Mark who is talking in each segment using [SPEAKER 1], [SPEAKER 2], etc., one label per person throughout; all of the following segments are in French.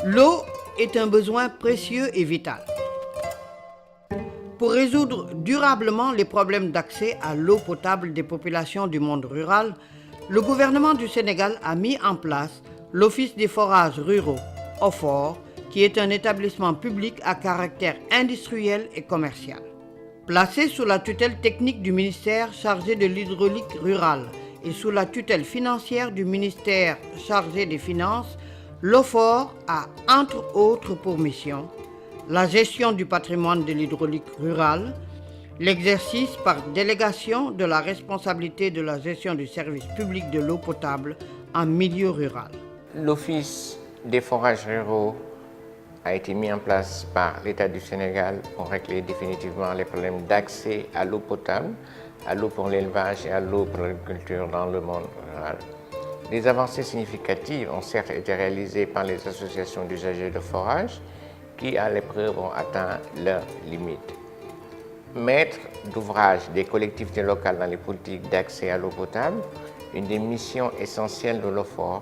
[SPEAKER 1] L'eau est un besoin précieux et vital. Pour résoudre durablement les problèmes d'accès à l'eau potable des populations du monde rural, le gouvernement du Sénégal a mis en place l'Office des forages ruraux, OFOR, qui est un établissement public à caractère industriel et commercial. Placé sous la tutelle technique du ministère chargé de l'hydraulique rurale et sous la tutelle financière du ministère chargé des Finances, l'OFOR a, entre autres pour mission, la gestion du patrimoine de l'hydraulique rurale, l'exercice par délégation de la responsabilité de la gestion du service public de l'eau potable en milieu rural.
[SPEAKER 2] L'Office des forages ruraux a été mis en place par l'État du Sénégal pour régler définitivement les problèmes d'accès à l'eau potable, à l'eau pour l'élevage et à l'eau pour l'agriculture dans le monde rural. Des avancées significatives ont certes été réalisées par les associations d'usagers de forage qui, à l'épreuve, ont atteint leurs limites. Maître d'ouvrage des collectivités locales dans les politiques d'accès à l'eau potable, une des missions essentielles de l'OFOR,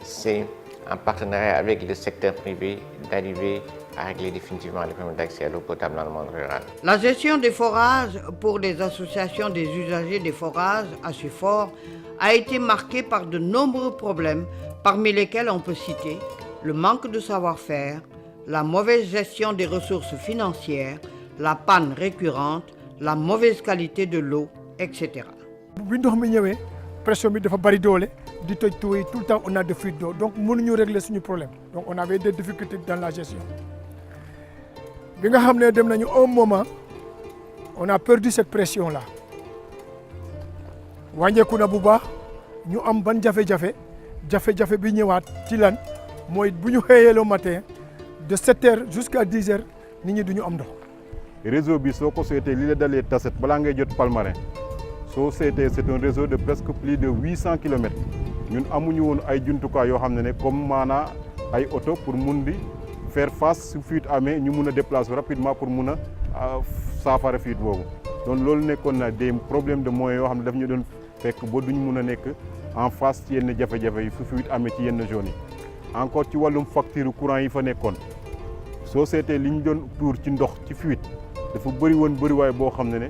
[SPEAKER 2] c'est, en partenariat avec le secteur privé, d'arriver à régler définitivement les problèmes d'accès à l'eau potable dans le monde rural.
[SPEAKER 1] La gestion des forages pour les associations des usagers des forages, ASUFOR, a été marquée par de nombreux problèmes, parmi lesquels on peut citer le manque de savoir-faire, la mauvaise gestion des ressources financières, la panne récurrente, la mauvaise qualité de l'eau, etc.
[SPEAKER 3] bi ndox mi ñëwee pression bi dafa bari doole di toj tout le temps on a des fuites d'eau donc mënuñu régler suñu problème donc on avait des difficultés dans la gestion bi nga xam ne dem nañu un moment on a perdu cette pression là wàññeeku na bu baax ñu am ban jafe-jafe bi ñëwaat ci lan mooy bu ñu xëyee le matin de 7 heures jusqu'à 10 heures nit ñi duñu am ndox.
[SPEAKER 4] réseau bi soo ko seetee li la dalee Tassette balaa ngay jot Palmarin soo seetee c'est un réseau de presque plus de 800 kilomètres ñun amuñu woon ay jumtukaay yoo xam ne comme maanaa ay oto pour mun di faire face su fuite amee ñu mun a déplacer rapidement pour mun a saafara fuite boobu donc loolu nekkoon na des problèmes de moyens yoo xam ne daf ñu doon fekk ba duñ mun a nekk en face ci yenn jafe-jafe yi su fuite amee ci yenn zones yi encore ci wàllum facture courant yi fa nekkoon soo seetee li ñu doon tuur ci ndox ci fuite dafa bëri woon bëriwaay boo xam ne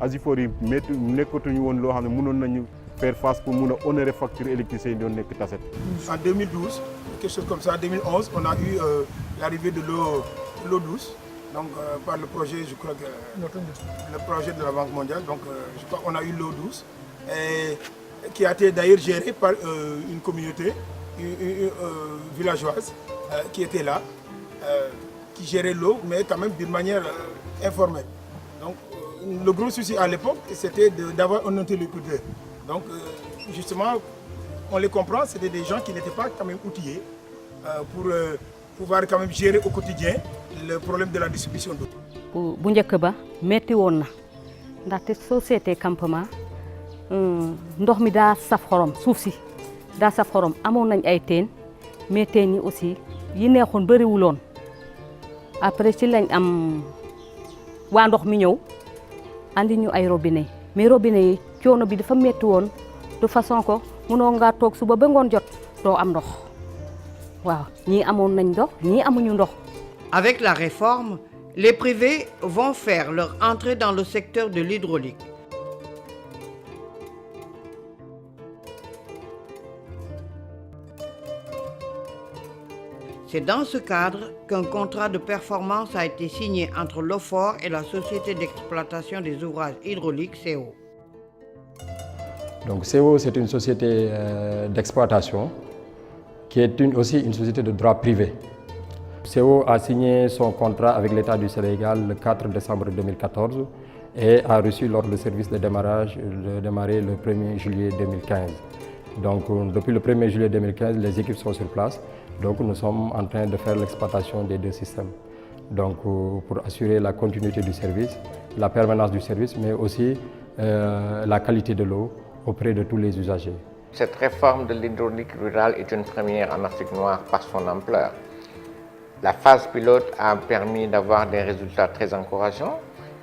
[SPEAKER 4] ASUFOR yi métti nekkatuñu woon loo xam ne mënoon nañu faire face pour mun a honorer facture électricité yi doon nekk Tassette.
[SPEAKER 3] En 2012, quelque chose comme ça, en 2011, on a eu l'arrivée de l'eau douce, donc par le projet, je crois que le projet de la Banque mondiale, donc je crois qu'on a eu l'eau douce, et, qui a été d'ailleurs gérée par une communauté villageoise qui était là, qui gérait l'eau, mais quand même d'une manière informelle. Donc le gros souci à l'époque, c'était d'avoir un interlocuteur. Donc justement, on les comprend, c'était des gens qui n'étaient pas quand même outillés pour pouvoir quand même gérer au quotidien le problème de la distribution d'eau.
[SPEAKER 5] bu njëkk ba metti woon na ndaxte société campement ndox mi daa saf xorom suuf si daa saf xorom amoon nañ ay teen mais teen yi aussi yi neexoon bëriwuloon après ci lañ am waa ndox mi ñëw andi ñu ay robinet mais robinet yi coono bi dafa metti woon de façon que mënoo ngaa toog suba ba ngoon jot doo am ndox waaw ñii amoon nañ ndox ñii amuñu ndox.
[SPEAKER 1] Avec la réforme, les privés vont faire leur entrée dans le secteur de l'hydraulique. C'est dans ce cadre qu'un contrat de performance a été signé entre l'OFOR et la Société d'exploitation des ouvrages hydrauliques CO.
[SPEAKER 6] Donc CO, c'est une société d'exploitation qui est aussi une société de droit privé. CO a signé son contrat avec l'État du Sénégal le 4 décembre 2014 et a reçu l'ordre de service de démarrage de démarrer le 1er juillet 2015. Donc depuis le 1er juillet 2015, les équipes sont sur place. Donc nous sommes en train de faire l'exploitation des deux systèmes. Donc pour assurer la continuité du service, la permanence du service, mais aussi la qualité de l'eau auprès de tous les usagers.
[SPEAKER 2] Cette réforme de l'hydraulique rurale est une première en Afrique noire par son ampleur. La phase pilote a permis d'avoir des résultats très encourageants.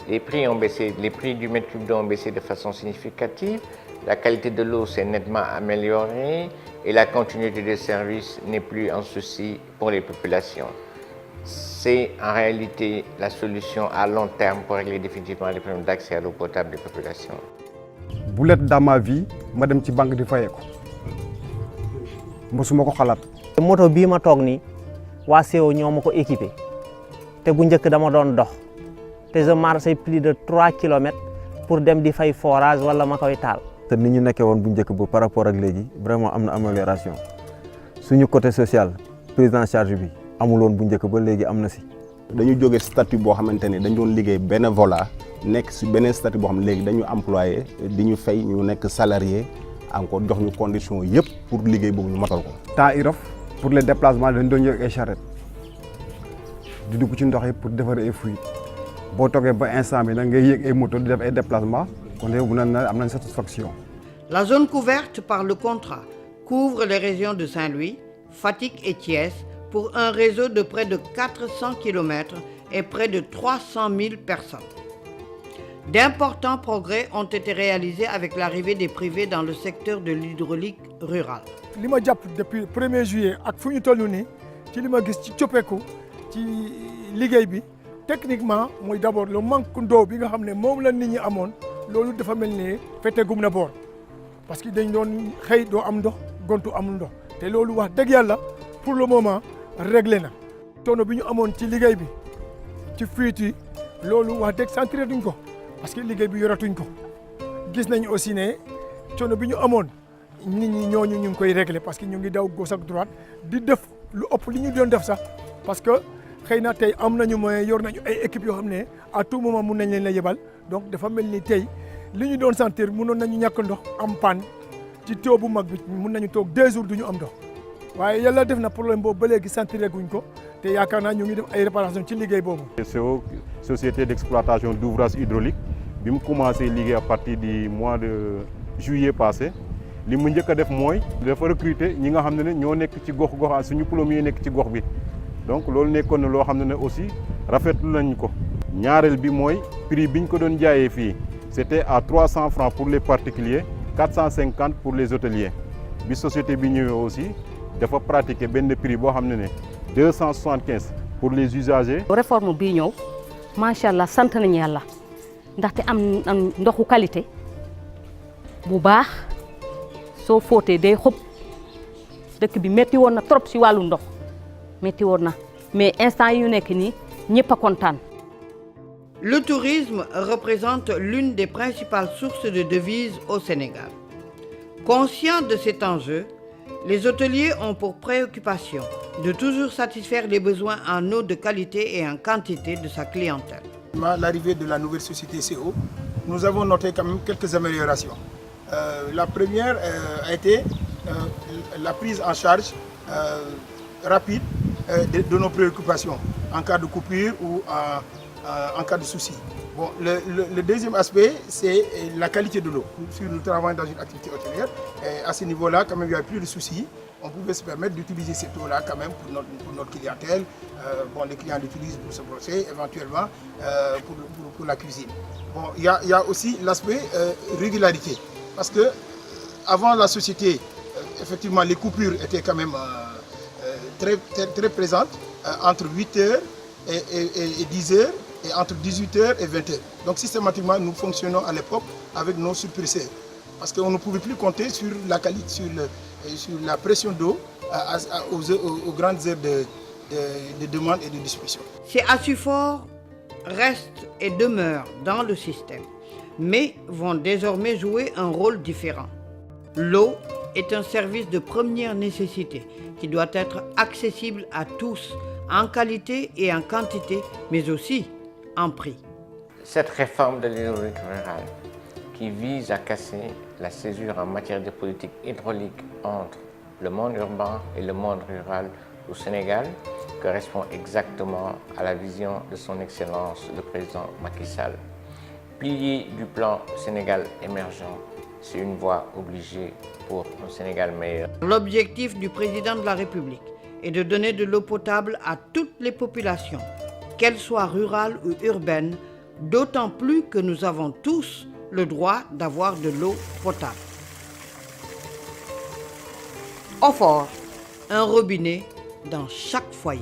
[SPEAKER 2] Les prix ont baissé, les prix du mètre cube d'eau ont baissé de façon significative. la qualité de l'eau s'est nettement améliorée et la continuité des services n'est plus un souci pour les populations. C'est en réalité la solution à long terme pour régler définitivement les problèmes d'accès à l'eau potable des populations.
[SPEAKER 7] Boulet dans ma vie, ma dem ci banque di fayeko. Mosuma ko xalat.
[SPEAKER 8] Moto bii ma toog nii waa CO ñoo ma ko équipé te bu njëkk dama doon dox te je marchais plus de 3 kilomètres pour dem di fay forage wala ma koy taal.
[SPEAKER 9] te ni ñu nekkee woon bu njëkk ba par rapport ak léegi vraiment am na amélioration suñu côté social prise en charge bi amul woon bu njëkk ba léegi am na si.
[SPEAKER 10] dañu jóge statut boo xamante ne dañ doon liggéey bénévolat nekk si beneen statut boo xam ne léegi dañu employé di ñu fay ñu nekk salarié encore jox ñu condition yëpp pour liggéey boobu ñu matal ko.
[SPEAKER 7] temps IROF pour les déplacements dañ doon yëg ay charrette di dugg ci ndox yi pour defar ay fuites boo toogee ba instant bi nag ngay yëg ay moto di def ay déplacements kon yow bu na am nañ satisfaction.
[SPEAKER 1] La zone couverte par le contrat couvre les régions de Saint-Louis, Fatick et Thiès pour un réseau de près de 400 km et près de 300 000 personnes. D'importants progrès ont été réalisés avec l'arrivée des privés dans le secteur de l'hydraulique rurale.
[SPEAKER 3] li ma jàpp depuis 1er juillet ak fu ñu toll nii ci li ma gis ci coppeeku ci liggéey bi techniquement mooy d'abord le manque d'eau bi nga xam ne moom la nit ñi amoon loolu dafa mel ni fete gum na boor parce que dañ doon xëy doo am ndox gontu amul ndox te loolu wax dëgg yàlla pour le moment réglé na coono bi ñu amoon ci liggéey bi ci fuite yi loolu wax dëgg sentir duñ ko parce que liggéey bi yoratuñ ko gis nañ aussi ne coono bi ñu amoon nit ñi ñooñu ñu ngi koy régler parce que ñu ngi daw gauche ak droite di def lu ëpp li ñu doon def sax parce que xëy na tey am nañu moyen yor nañu ay équipes yoo xam ne à tout moment mun nañ leen la yebal donc dafa mel ni tey li ñu doon sentir mënoon nañu ñàkk ndox am panne ci tuyau bu mag bi mun nañu toog 2 jours du ñu am ndox waaye yàlla def na problème boobu ba léegi sentir guñ ko te yaakaar naa ñu ngi def ay réparation ci liggéey boobu.
[SPEAKER 4] CO société d'exploitation d'ouvrages hydrauliques bi mu commencé liggéey à partir du mois de juillet passé li mu njëkk a def mooy dafa recruter ñi nga xam ne ñoo nekk ci gox suñu plombier nekk ci gox bi donc loolu nekkoon na loo xam ne aussi rafetlu nañ ko. ñaareel bi mooy prix bi ñu ko doon jaayee fii c'était à 300 francs pour les particuliers 450 pour les hôteliers bi société bi ñëwee aussi dafa pratiquer benn prix boo xam ne 275 pour les usagers.
[SPEAKER 5] réforme bii ñëw macha allah sant nañu yàlla ndaxte am ndoxu qualité bu baax soo fóotee day xob dëkk bi métti woon na trop si wàllu ndox métti woon na mais instant yi ñu nekk nii ñëpp a kontaan.
[SPEAKER 1] Le tourisme représente l'une des principales sources de devises au Sénégal. Conscients de cet enjeu, les hôteliers ont pour préoccupation de toujours satisfaire les besoins en eau de qualité et en quantité de sa clientèle.
[SPEAKER 3] L'arrivée de la nouvelle société CO, nous avons noté quand même quelques améliorations. La première a été la prise en charge rapide de nos préoccupations en cas de coupure ou en cas de souci. Bon, le deuxième aspect, c'est la qualité de l'eau. Nous travaillons dans une activité hôtelière et à ce niveau-là, quand même, il n'y avait plus de soucis. On pouvait se permettre d'utiliser cette eau-là quand même pour notre clientèle. Bon, les clients l'utilisent pour se brosser, éventuellement pour la cuisine. Bon, il y a aussi l'aspect régularité. Parce que avant la société, effectivement, les coupures étaient quand même très présentes entre 8h et 10h et entre 18h et 20h. Donc systématiquement, nous fonctionnons à l'époque avec nos surpresseurs. Parce qu'on ne pouvait plus compter sur la qualité, sur la pression d'eau aux grandes heures de demande et de distribution.
[SPEAKER 1] Ces Assufor restent et demeurent dans le système, mais vont désormais jouer un rôle différent. L'eau est un service de première nécessité qui doit être accessible à tous, en qualité et en quantité, mais aussi en prix.
[SPEAKER 2] Cette réforme de l'hydraulique rurale qui vise à casser la césure en matière de politique hydraulique entre le monde urbain et le monde rural au Sénégal correspond exactement à la vision de son Excellence le président Macky Sall. Pilier du plan Sénégal émergent, c'est une voie obligée pour un Sénégal meilleur.
[SPEAKER 1] L'objectif du président de la République est de donner de l'eau potable à toutes les populations, qu'elles soient rurales ou urbaines, d'autant plus que nous avons tous le droit d'avoir de l'eau potable. OFOR, un robinet dans chaque foyer.